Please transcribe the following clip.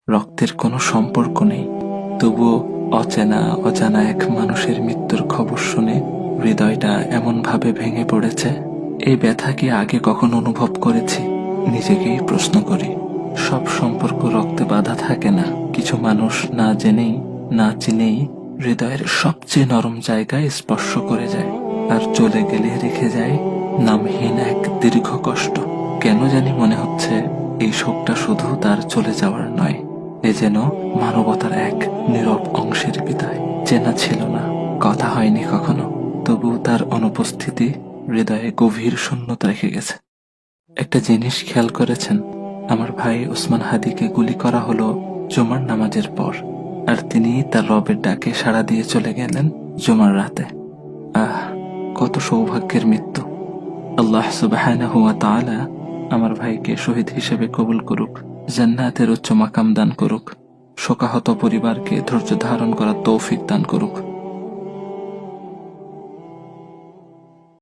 রক্তের কোনো সম্পর্ক নেই, তবুও অচেনা অজানা এক মানুষের মৃত্যুর খবর শুনে হৃদয়টা এমনভাবে ভেঙে পড়েছে। এই ব্যথা কি আগে কখনো অনুভব করেছি? নিজেকেই প্রশ্ন করি। সব সম্পর্ক রক্তে বাঁধা থাকে না। কিছু মানুষ না জেনেই না চিনেই হৃদয়ের সবচেয়ে নরম জায়গায় স্পর্শ করে যায়, আর চলে গেলে রেখে যায় নামহীন এক দীর্ঘ কষ্ট। কেন জানি মনে হচ্ছে এই শোকটা শুধু তার চলে যাওয়ার নয়, এ যেন মানবতার এক নীরব অংশের বিদায়। চেনা ছিল না, কথা হয়নি কখনো, তবু তার অনুপস্থিতি হৃদয়ে গভীর শূন্যতা রেখে গেছে। একটা জিনিস খেয়াল করেছেন? আমার ভাই ওসমান হাদিকে গুলি করা হলো জুমার নামাজের পর, আর তিনি তার রবের ডাকে সাড়া দিয়ে চলে গেলেন জুমার রাতে। আহ, কত সৌভাগ্যের মৃত্যু! আল্লাহ সুবহানাহু ওয়া তাআলা আমার ভাইকে শহীদ হিসেবে কবুল করুক, জান্নাতের উচ্চ মাকাম দান করুক, শোকাহত পরিবারকে ধৈর্য ধারণ করার তৌফিক দান করুক।